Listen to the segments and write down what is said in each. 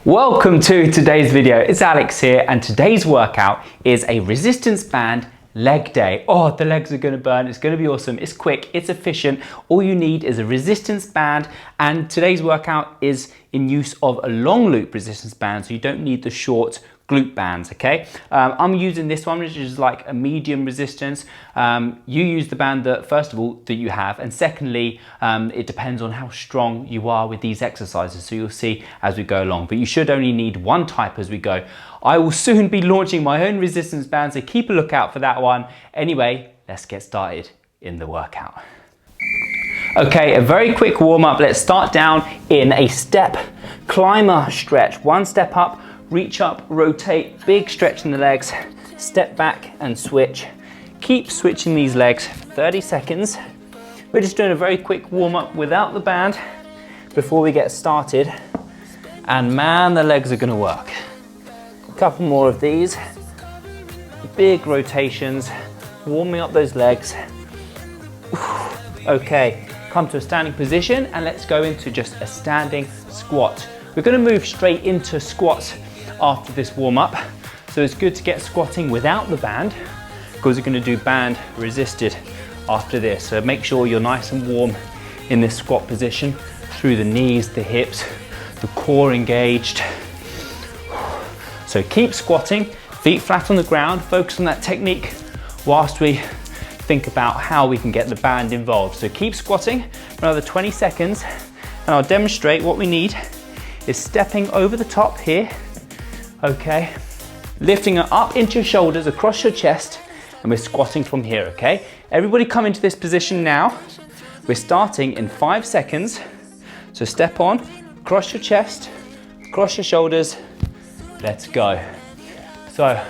Welcome to today's video. It's Alex here, and today's workout is a resistance band leg day. Oh, the legs are gonna burn. It's gonna be awesome. It's quick, it's efficient. All you need is a resistance band, and today's workout is in use of a long loop resistance band, so you don't need the short glute bands, okay? I'm using this one, which is like a medium resistance. You use the band that, first of all, that you have, and secondly, it depends on how strong you are with these exercises, so you'll see as we go along, but you should only need one type as we go. I will soon be launching my own resistance band, so keep a lookout for that one. Anyway, let's get started in the workout. Okay, a very quick warm up. Let's start down in a step climber stretch. One step up, reach up, rotate, big stretch in the legs, step back and switch. Keep switching these legs for 30 seconds. We're just doing a very quick warm up without the band before we get started. And man, the legs are gonna work. A couple more of these. Big rotations, warming up those legs. Okay, come to a standing position and let's go into just a standing squat. We're gonna move straight into squats after this warm up. So it's good to get squatting without the band because we're gonna do band resisted after this. So make sure you're nice and warm in this squat position through the knees, the hips, the core engaged. So keep squatting, feet flat on the ground, focus on that technique whilst we think about how we can get the band involved. So keep squatting for another 20 seconds and I'll demonstrate what we need is stepping over the top here. Okay, lifting it up into your shoulders, across your chest, and we're squatting from here, okay? Everybody come into this position now. We're starting in 5 seconds. So step on, across your chest, across your shoulders, let's go. So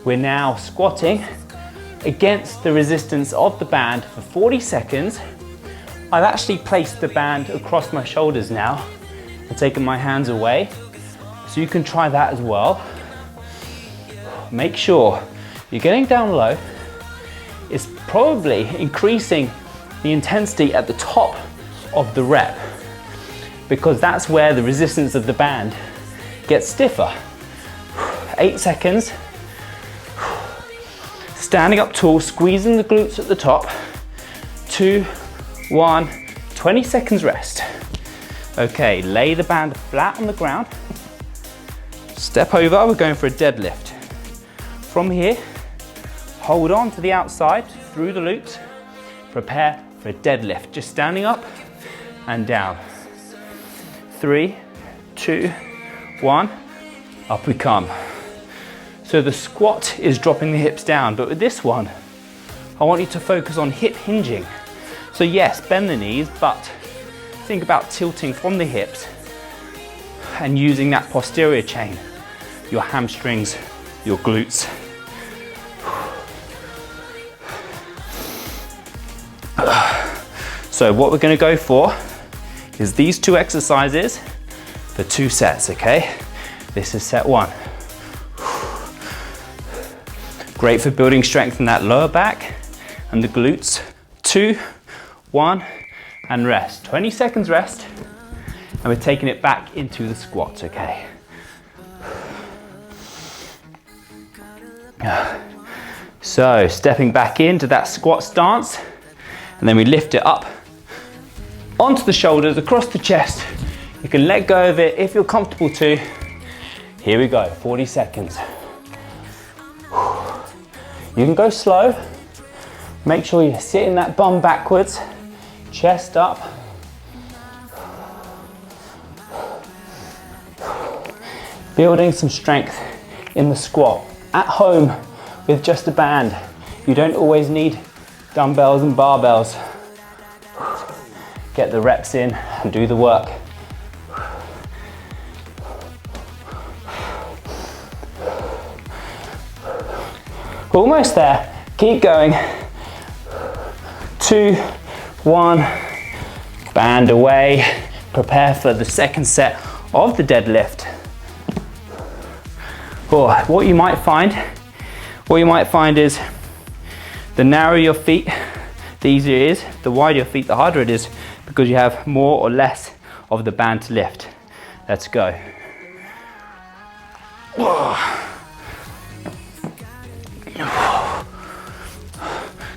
we're now squatting against the resistance of the band for 40 seconds. I've actually placed the band across my shoulders now and taken my hands away. So you can try that as well. Make sure you're getting down low. It's probably increasing the intensity at the top of the rep because that's where the resistance of the band gets stiffer. 8 seconds. Standing up tall, squeezing the glutes at the top. 2, 1, 20 seconds rest. Okay, lay the band flat on the ground. Step over, we're going for a deadlift. From here, hold on to the outside through the glutes. Prepare for a deadlift. Just standing up and down. 3, 2, 1, up we come. So the squat is dropping the hips down, but with this one, I want you to focus on hip hinging. So yes, bend the knees, but think about tilting from the hips and using that posterior chain, your hamstrings, your glutes. So what we're gonna go for is these 2 exercises for 2 sets, okay? This is set 1. Great for building strength in that lower back and the glutes. 2, 1, and rest. 20 seconds rest, and we're taking it back into the squat, okay? So stepping back into that squat stance, and then we lift it up onto the shoulders, across the chest. You can let go of it if you're comfortable to. Here we go, 40 seconds. You can go slow. Make sure you're sitting that bum backwards, chest up. Building some strength in the squat. At home with just a band. You don't always need dumbbells and barbells. Get the reps in and do the work. Almost there, keep going. 2, 1, band away. Prepare for the second set of the deadlift. Oh, what you might find is the narrower your feet, the easier it is. The wider your feet, the harder it is because you have more or less of the band to lift. Let's go.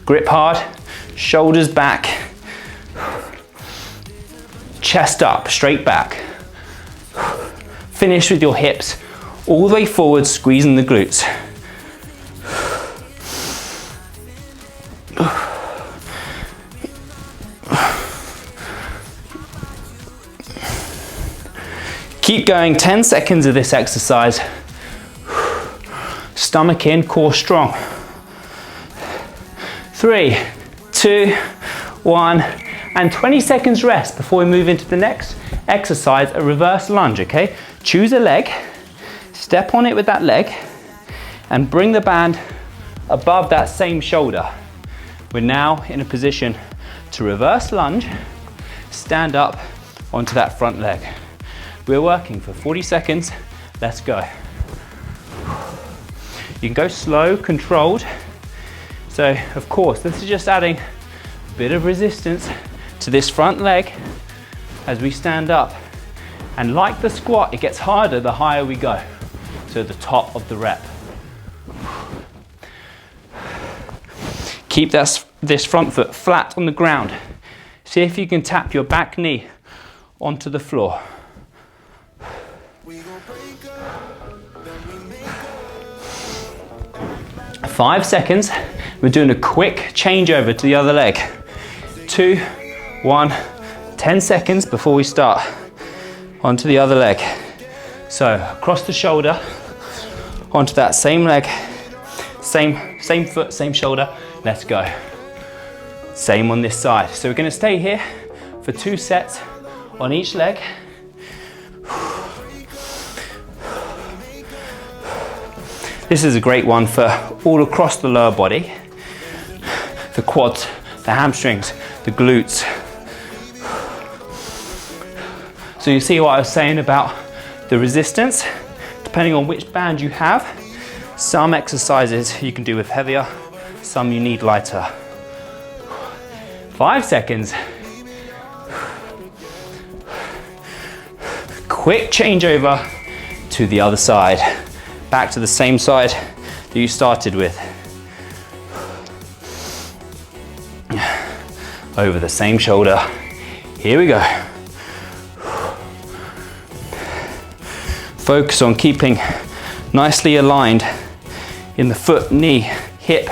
Grip hard, shoulders back, chest up, straight back. Finish with your hips all the way forward, squeezing the glutes. Keep going, 10 seconds of this exercise. Stomach in, core strong. 3, 2, 1, and 20 seconds rest before we move into the next exercise, a reverse lunge, okay? Choose a leg, step on it with that leg, and bring the band above that same shoulder. We're now in a position to reverse lunge, stand up onto that front leg. We're working for 40 seconds, let's go. You can go slow, controlled. So, of course, this is just adding a bit of resistance to this front leg as we stand up. And like the squat, it gets harder the higher we go. So the top of the rep. Keep this front foot flat on the ground. See if you can tap your back knee onto the floor. 5 seconds. We're doing a quick changeover to the other leg. 2, 1, 10 seconds before we start. Onto the other leg. So across the shoulder, onto that same leg, same foot, same shoulder. Let's go. Same on this side. So we're going to stay here for 2 sets on each leg. This is a great one for all across the lower body. The quads, the hamstrings, the glutes. So you see what I was saying about the resistance, depending on which band you have. Some exercises you can do with heavier, some you need lighter. 5 seconds. Quick changeover to the other side. Back to the same side that you started with. Over the same shoulder. Here we go. Focus on keeping nicely aligned in the foot, knee, hip.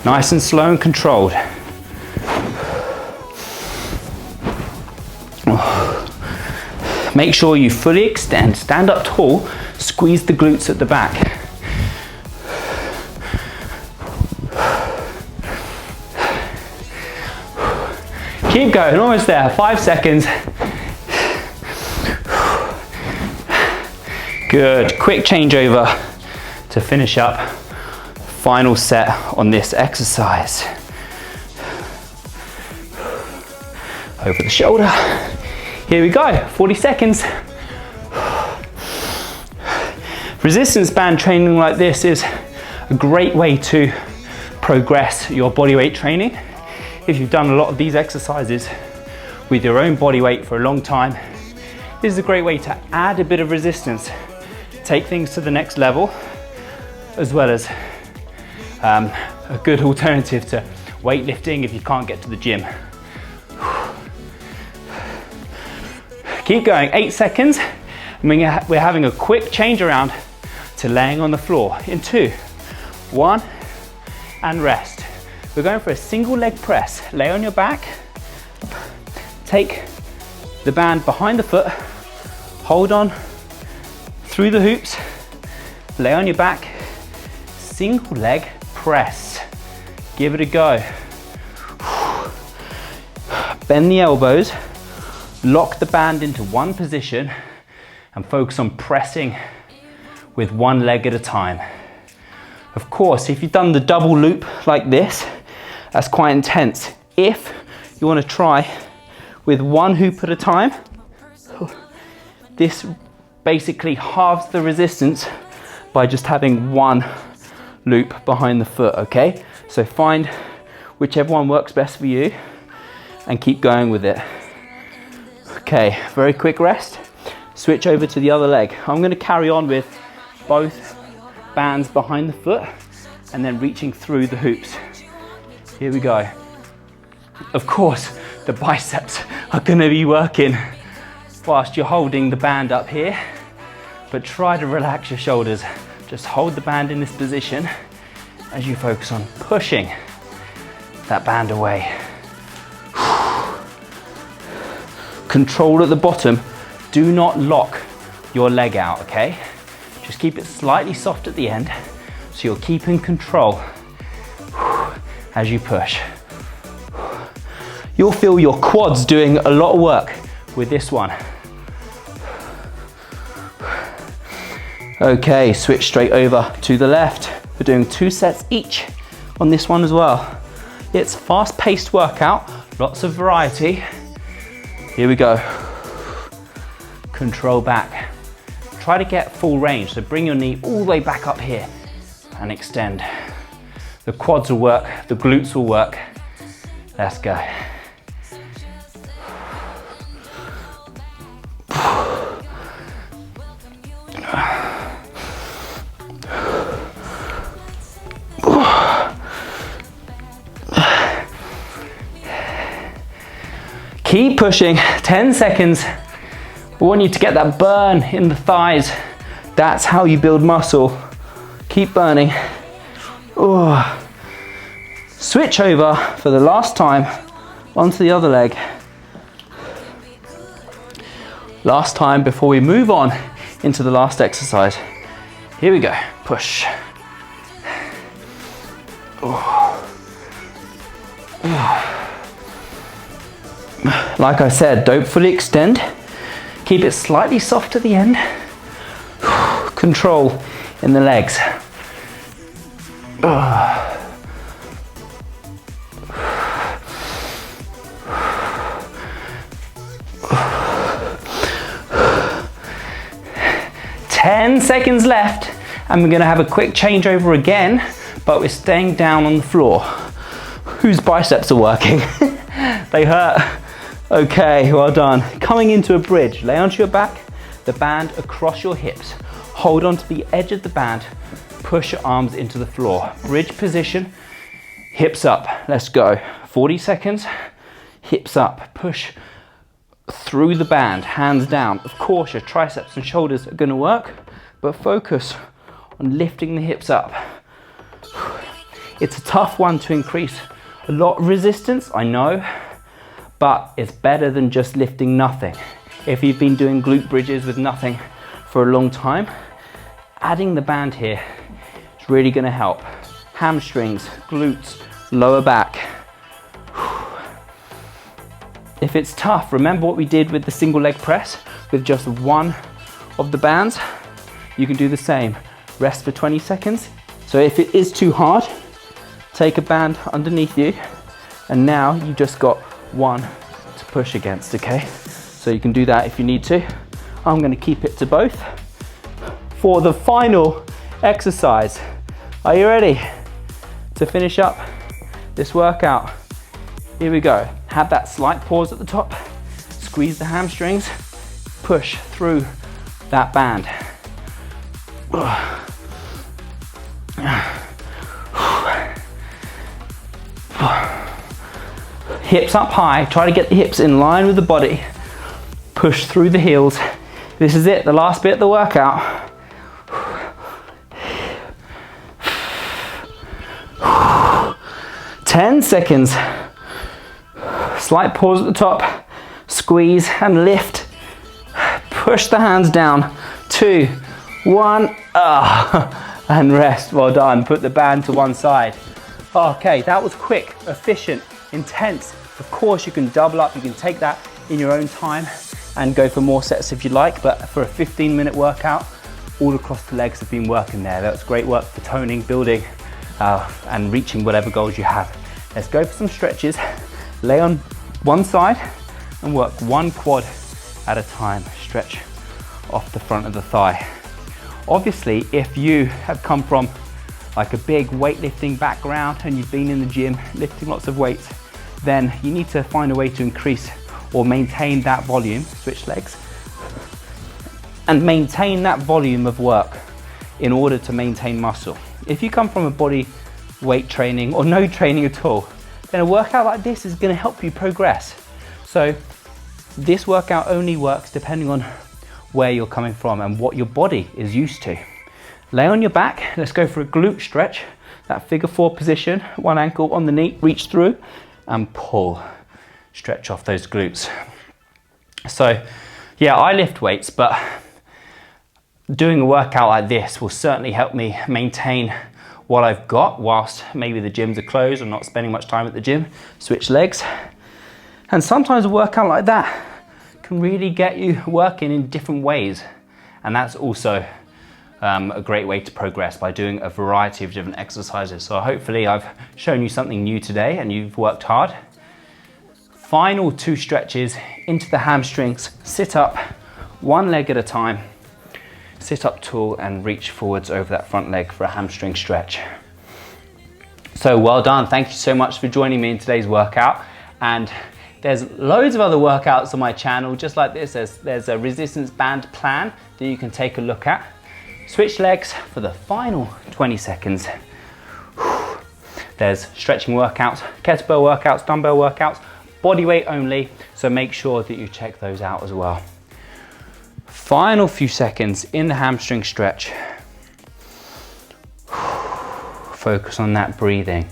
Nice and slow and controlled. Make sure you fully extend, stand up tall, squeeze the glutes at the back. Keep going, almost there, 5 seconds. Good, quick changeover to finish up. Final set on this exercise. Over the shoulder. Here we go, 40 seconds. Resistance band training like this is a great way to progress your body weight training. If you've done a lot of these exercises with your own body weight for a long time, this is a great way to add a bit of resistance, take things to the next level, as well as a good alternative to weightlifting if you can't get to the gym. Keep going, 8 seconds. We're having a quick change around to laying on the floor in 2, 1, and rest. We're going for a single leg press. Lay on your back, take the band behind the foot, hold on through the hoops, lay on your back, single leg press. Give it a go. Bend the elbows, lock the band into one position and focus on pressing with one leg at a time. Of course, if you've done the double loop like this, that's quite intense. If you want to try with one hoop at a time, this basically halves the resistance by just having one loop behind the foot, okay? So find whichever one works best for you and keep going with it. Okay, very quick rest. Switch over to the other leg. I'm going to carry on with both bands behind the foot and then reaching through the hoops. Here we go. Of course, the biceps are going to be working whilst you're holding the band up here, but try to relax your shoulders. Just hold the band in this position as you focus on pushing that band away. Control at the bottom. Do not lock your leg out, okay? Just keep it slightly soft at the end so you're keeping control as you push. You'll feel your quads doing a lot of work with this one. Okay, switch straight over to the left. We're doing 2 sets each on this one as well. It's a fast-paced workout, lots of variety. Here we go. Control back. Try to get full range, so bring your knee all the way back up here and extend. The quads will work, the glutes will work. Let's go. Keep pushing, 10 seconds. We want you to get that burn in the thighs. That's how you build muscle. Keep burning. Oh. Switch over for the last time onto the other leg. Last time before we move on into the last exercise. Here we go, push. Oh. Oh. Like I said, don't fully extend. Keep it slightly soft at the end. Control in the legs. 10 seconds left, and we're gonna have a quick changeover again, but we're staying down on the floor. Whose biceps are working? They hurt. Okay, well done. Coming into a bridge, lay onto your back, the band across your hips. Hold onto the edge of the band, push your arms into the floor. Bridge position, hips up. Let's go. 40 seconds, hips up. Push through the band, hands down. Of course, your triceps and shoulders are gonna work, but focus on lifting the hips up. It's a tough one to increase a lot of resistance, I know, but it's better than just lifting nothing. If you've been doing glute bridges with nothing for a long time, adding the band here is really gonna help. Hamstrings, glutes, lower back. If it's tough, remember what we did with the single leg press with just one of the bands? You can do the same. Rest for 20 seconds. So if it is too hard, take a band underneath you, and now you've just got one to push against, okay? So you can do that if you need to. I'm gonna keep it to both. For the final exercise, are you ready to finish up this workout? Here we go. Have that slight pause at the top, squeeze the hamstrings, push through that band. Hips up high, try to get the hips in line with the body. Push through the heels. This is it, the last bit of the workout. 10 seconds. Slight pause at the top. Squeeze and lift. Push the hands down. 2, 1, and rest. Well done. Put the band to one side. Okay, that was quick, efficient, intense. Of course, you can double up. You can take that in your own time and go for more sets if you like, but for a 15-minute workout, all across the legs have been working there. That's great work for toning, building, and reaching whatever goals you have. Let's go for some stretches. Lay on one side and work one quad at a time. Stretch off the front of the thigh. Obviously, if you have come from like a big weightlifting background and you've been in the gym lifting lots of weights, then you need to find a way to increase or maintain that volume, switch legs, and maintain that volume of work in order to maintain muscle. If you come from a body weight training or no training at all, then a workout like this is going to help you progress. So this workout only works depending on where you're coming from and what your body is used to. Lay on your back, let's go for a glute stretch, that figure 4 position, one ankle on the knee, reach through and pull, stretch off those glutes. So yeah, I lift weights, but doing a workout like this will certainly help me maintain what I've got whilst maybe the gyms are closed or not spending much time at the gym. Switch legs. And sometimes a workout like that can really get you working in different ways. And that's also a great way to progress, by doing a variety of different exercises. So hopefully I've shown you something new today and you've worked hard. Final 2 stretches into the hamstrings. Sit up, one leg at a time. Sit up tall and reach forwards over that front leg for a hamstring stretch. So well done. Thank you so much for joining me in today's workout. And there's loads of other workouts on my channel just like this. There's a resistance band plan that you can take a look at. Switch legs for the final 20 seconds. There's stretching workouts, kettlebell workouts, dumbbell workouts, body weight only. So make sure that you check those out as well. Final few seconds in the hamstring stretch. Focus on that breathing.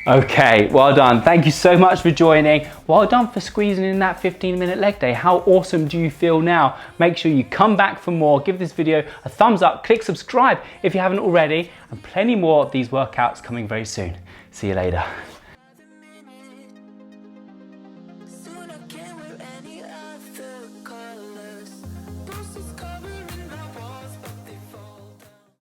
Okay, well done. Thank you so much for joining. Well done for squeezing in that 15-minute leg day. How awesome do you feel now? Make sure you come back for more. Give this video a thumbs up, click subscribe if you haven't already, and plenty more of these workouts coming very soon. See you later.